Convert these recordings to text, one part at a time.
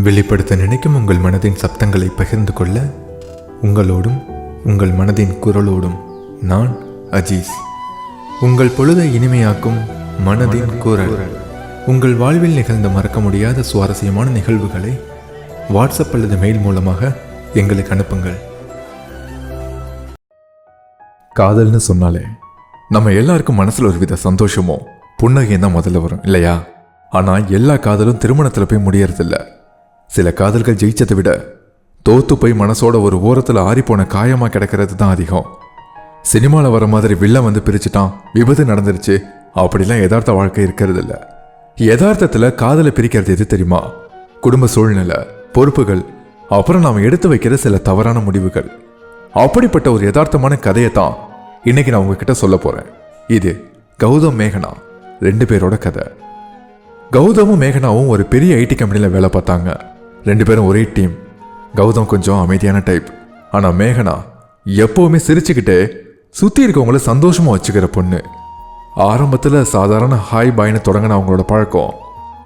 வெளிப்படுத்த நினைக்கும் உங்கள் மனதின் சப்தங்களை பகிர்ந்து கொள்ள உங்களோடும் உங்கள் மனதின் குரலோடும் நான் அஜீஸ். உங்கள் பொழுதை இனிமையாக்கும் மனதின் குரல். உங்கள் வாழ்வில் நிகழ்ந்த மறக்க முடியாத சுவாரஸ்யமான நிகழ்வுகளை வாட்ஸ்அப் அல்லது மெயில் மூலமாக எங்களுக்கு அனுப்புங்கள். காதல்னு சொன்னாலே நம்ம எல்லாருக்கும் மனசுல ஒரு வித சந்தோஷமோ புன்னகையும் தான் முதல்ல வரும் இல்லையா? ஆனால் எல்லா காதலும் திருமணத்தில் போய் முடியறதில்ல. சில காதல்கள் ஜெயிச்சதை விட தோத்து போய் மனசோட ஒரு ஓரத்தில் ஆறிப்போன காயமாக கிடக்கிறது தான் அதிகம். சினிமாவில் வர மாதிரி வில்லன் வந்து பிரிச்சுட்டான், விபத்து நடந்துருச்சு, அப்படிலாம் யதார்த்த வாழ்க்கை இருக்கிறது இல்லை. யதார்த்தத்தில் காதலை பிரிக்கிறது எது தெரியுமா? குடும்ப சூழ்நிலை, பொறுப்புகள், அப்புறம் நாம் எடுத்து வைக்கிற சில தவறான முடிவுகள். அப்படிப்பட்ட ஒரு யதார்த்தமான கதையை தான் இன்னைக்கு நான் உங்ககிட்ட சொல்ல போறேன். இது கௌதம் மேகனா 2 பேரோட கதை. கௌதமும் மேகனாவும் ஒரு பெரிய ஐடி கம்பெனியில் வேலை பார்த்தாங்க. 2 பேரும் ஒரே டீம். கௌதம் கொஞ்சம் அமைதியான டைப், ஆனால் மேகனா எப்போவுமே சிரிச்சுக்கிட்டே சுற்றி இருக்கவங்கள சந்தோஷமாக வச்சுக்கிற பொண்ணு. ஆரம்பத்தில் சாதாரண ஹாய் பாய்னு தொடங்கின அவங்களோட பழக்கம்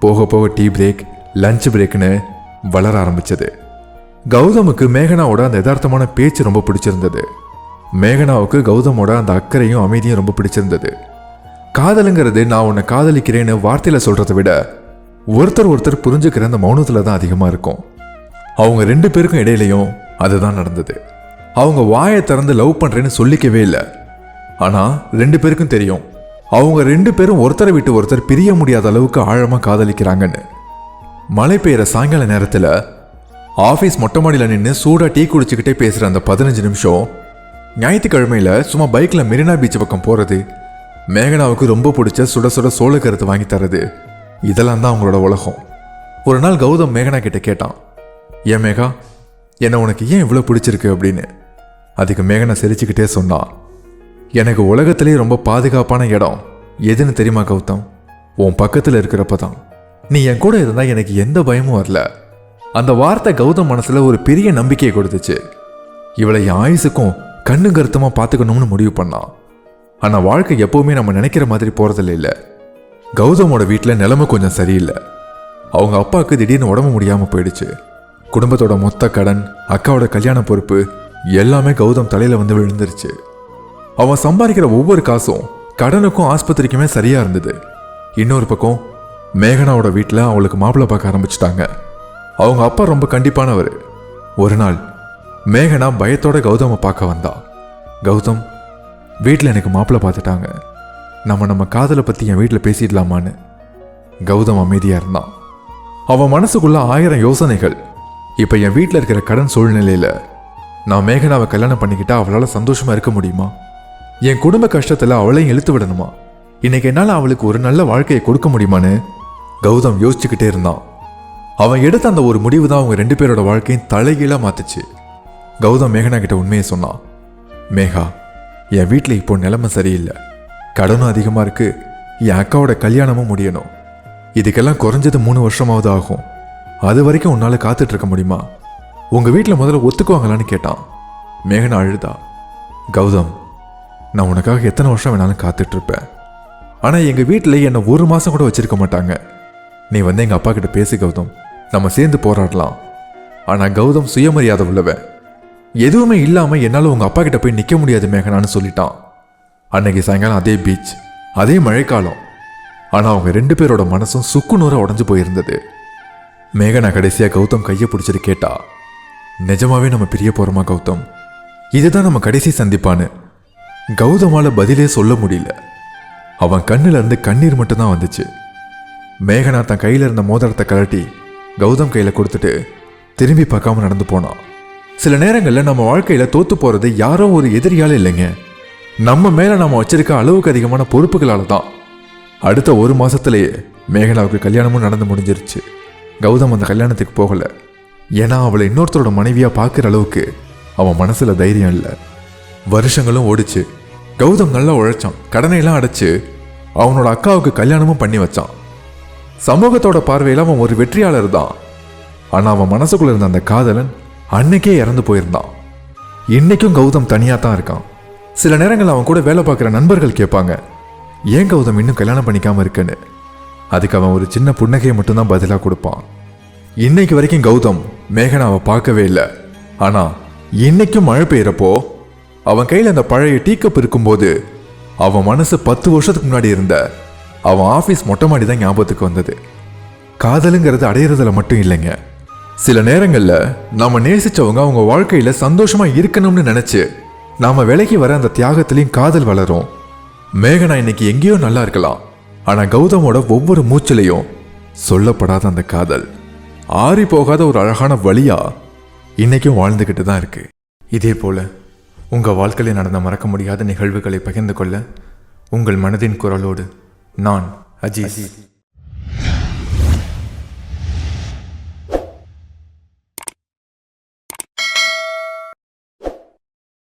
போக போக டீ பிரேக், லஞ்ச் பிரேக்னு வளர ஆரம்பிச்சது. கௌதமுக்கு மேகனாவோட அந்த யதார்த்தமான பேச்சு ரொம்ப பிடிச்சிருந்தது. மேகனாவுக்கு கௌதமோட அந்த அக்கறையும் அமைதியும் ரொம்ப பிடிச்சிருந்தது. காதலுங்கிறது நான் உன்னை காதலிக்கிறேன்னு வார்த்தையில் சொல்கிறத விட ஒருத்தர் புரிஞ்சுக்கிற அந்த மௌனத்தில் தான் அதிகமாக இருக்கும். அவங்க 2 பேருக்கும் இடையிலையும் அதுதான் நடந்தது. அவங்க வாயை திறந்து லவ் பண்ணுறேன்னு சொல்லிக்கவே இல்லை. ஆனால் 2 பேருக்கும் தெரியும் அவங்க 2 பேரும் ஒருத்தரை விட்டு ஒருத்தர் பிரிய முடியாத அளவுக்கு ஆழமாக காதலிக்கிறாங்கன்னு. மழை பெய்கிற சாயங்கால நேரத்தில் ஆஃபீஸ் மொட்டை மாடியில் நின்று சூடாக டீ குடிச்சுக்கிட்டே பேசுகிற அந்த 15 நிமிஷம், ஞாயிற்றுக்கிழமையில் சும்மா பைக்கில் மெரினா பீச் பக்கம் போகிறது, மேகனாவுக்கு ரொம்ப பிடிச்ச சுட சுட சோளக்கருத்து வாங்கி தரது, இதெல்லாம் தான் அவங்களோட உலகம். ஒரு நாள் கௌதம் மேகனா கிட்ட கேட்டான், ஏன் மேகா, என்னை உனக்கு ஏன் இவ்வளோ பிடிச்சிருக்கு அப்படின்னு. அதுக்கு மேகனா சிரிச்சுக்கிட்டே சொன்னான், எனக்கு உலகத்திலே ரொம்ப பாதுகாப்பான இடம் எதுன்னு தெரியுமா கௌதம்? உன் பக்கத்தில் இருக்கிறப்ப தான். நீ என் கூட இருந்தால் எனக்கு எந்த பயமும் வரல. அந்த வார்த்தை கௌதம் மனசில் ஒரு பெரிய நம்பிக்கையை கொடுத்துச்சு. இவளை என் ஆயுசுக்கும் கண்ணு கருத்தமாக பார்த்துக்கணும்னு முடிவு பண்ணான். ஆனால் வாழ்க்கை எப்போவுமே நம்ம நினைக்கிற மாதிரி போகிறதில்ல. இல்லை, கௌதமோட வீட்டில் நிலைமை கொஞ்சம் சரியில்லை. அவங்க அப்பாவுக்கு திடீர்னு உடம்பு முடியாமல் போயிடுச்சு. குடும்பத்தோட மொத்த கடன், அக்காவோட கல்யாண பொறுப்பு எல்லாமே கௌதம் தலையில் வந்து விழுந்துருச்சு. அவன் சம்பாதிக்கிற ஒவ்வொரு காசும் கடனுக்கும் ஆஸ்பத்திரிக்குமே சரியாக இருந்தது. இன்னொரு பக்கம் மேகனாவோட வீட்டில் அவளுக்கு மாப்பிள்ளை பார்க்க ஆரம்பிச்சிட்டாங்க. அவங்க அப்பா ரொம்ப கண்டிப்பானவர். ஒரு நாள் மேகனா பயத்தோட கௌதமை பார்க்க வந்தா. கௌதம், வீட்டில் எனக்கு மாப்பிள்ளை பார்த்துட்டாங்க, நம்ம காதலை பற்றி என் வீட்டில் பேசிடலாமான்னு. கௌதம் அமைதியாக இருந்தான். அவன் மனசுக்குள்ள 1000 யோசனைகள். இப்போ என் வீட்டில் இருக்கிற கடன் சூழ்நிலையில் நான் மேகனாவை கல்யாணம் பண்ணிக்கிட்டா அவளால் சந்தோஷமாக இருக்க முடியுமா? என் குடும்ப கஷ்டத்தில் அவளையும் இழுத்து விடணுமா? இன்னைக்கு என்னால் அவளுக்கு ஒரு நல்ல வாழ்க்கையை கொடுக்க முடியுமான்னு கௌதம் யோசிச்சுக்கிட்டே இருந்தான். அவன் எடுத்த அந்த ஒரு முடிவு தான் அவங்க 2 பேரோட வாழ்க்கையும் தலைகீழாக மாத்துச்சு. கௌதம் மேகனா கிட்ட உண்மையை சொன்னான். மேகா, என் வீட்டில் இப்போ நிலைமை சரியில்லை, கடனும் அதிகமாக இருக்குது, என் அக்காவோட கல்யாணமும் முடியணும். இதுக்கெல்லாம் குறைஞ்சது 3 வருஷமாவது ஆகும். அது வரைக்கும் உன்னால் காத்துட்டு இருக்க முடியுமா? உங்கள் வீட்டில் முதல்ல ஒத்துக்குவாங்களான்னு கேட்டான். மேகனா அழுதா. கௌதம், நான் உனக்காக எத்தனை வருஷம் வேணாலும் காத்துட்ருப்பேன். ஆனால் எங்கள் வீட்டில் என்னை 1 மாதம் கூட வச்சிருக்க மாட்டாங்க. நீ வந்து எங்கள் அப்பா கிட்ட பேசு கௌதம், நம்ம சேர்ந்து போராடலாம். ஆனால் கௌதம் சுயமரியாதை உள்ளவன். எதுவுமே இல்லாமல் என்னால் உங்கள் அப்பா கிட்ட போய் நிற்க முடியாது மேகனான்னு சொல்லிட்டான். அன்னைக்கு சாயங்காலம் அதே பீச், அதே மழைக்காலம். ஆனால் அவங்க 2 பேரோட மனசும் சுக்குநூறாக உடஞ்சு போயிருந்தது. மேகனா கடைசியாக கௌதம் கையை பிடிச்சிட்டு கேட்டா, நிஜமாவே நம்ம பிரிய போகிறோமா கௌதம்? இதுதான் நம்ம கடைசி சந்திப்பான்னு. கௌதமால் பதிலே சொல்ல முடியல. அவன் கண்ணில் இருந்து கண்ணீர் மட்டும்தான் வந்துச்சு. மேகனா தன் கையில் இருந்த மோதிரத்தை கழட்டி கௌதம் கையில் கொடுத்துட்டு திரும்பி பார்க்காம நடந்து போனான். சில நேரங்களில் நம்ம வாழ்க்கையில் தோத்து போகிறது யாரோ ஒரு எதிரியால் இல்லைங்க, நம்ம மேலே நம்ம வச்சிருக்க அளவுக்கு அதிகமான பொறுப்புகளால் தான். அடுத்த 1 மாதத்துலேயே மேகனாவுக்கு கல்யாணமும் நடந்து முடிஞ்சிருச்சு. கௌதம் அந்த கல்யாணத்துக்கு போகலை. ஏன்னா அவளை இன்னொருத்தரோட மனைவியாக பார்க்குற அளவுக்கு அவன் மனசில் தைரியம் இல்லை. வருஷங்களும் ஓடிச்சு. கௌதம் நல்லா உழைச்சான், கடனையெல்லாம் அடைச்சு அவனோட அக்காவுக்கு கல்யாணமும் பண்ணி வச்சான். சமூகத்தோட பார்வையில் அவன் ஒரு வெற்றியாளர் தான். ஆனால் அவன் மனசுக்குள்ள இருந்த அந்த காதலன் அன்னைக்கே இறந்து போயிருந்தான். இன்னைக்கும் கௌதம் தனியாக தான் இருக்கான். சில நேரங்கள் அவன் கூட வேலை பார்க்குற நண்பர்கள் கேட்பாங்க, ஏன் கௌதம் இன்னும் கல்யாணம் பண்ணிக்காமல் இருக்குன்னு. அதுக்கு அவன் ஒரு சின்ன புன்னகையை மட்டும்தான் பதிலாக கொடுப்பான். இன்னைக்கு வரைக்கும் கௌதம் மேகனாவை பார்க்கவே இல்லை. ஆனா இன்னைக்கும் மழை பெய்யறப்போ அவன் கையில் அந்த பழைய டீ கப் இருக்கும்போது அவன் மனசு 10 வருஷத்துக்கு முன்னாடி இருந்த அவன் ஆஃபீஸ் மொட்டை மாடி தான் ஞாபகத்துக்கு வந்தது. காதலுங்கிறது அடையிறதுல மட்டும் இல்லைங்க. சில நேரங்கள்ல நாம நேசிச்சவங்க அவங்க வாழ்க்கையில சந்தோஷமா இருக்கணும்னு நினைச்சு நாம விலகி வர அந்த தியாகத்திலையும் காதல் வளரும். மேகனா இன்னைக்கு எங்கேயோ நல்லா இருக்கலாம், ஆனா கௌதமோட ஒவ்வொரு மூச்சிலையும் சொல்லப்படாத அந்த காதல் ஆறி போகாத ஒரு அழகான வழியா இன்னைக்கும் வாழ்ந்துகிட்டு தான் இருக்கு. இதே போல உங்க வாழ்க்கையில் நடந்த மறக்க முடியாத நிகழ்வுகளை பகிர்ந்து கொள்ள உங்கள் மனதின் குரலோடு நான் அஜீஸ்.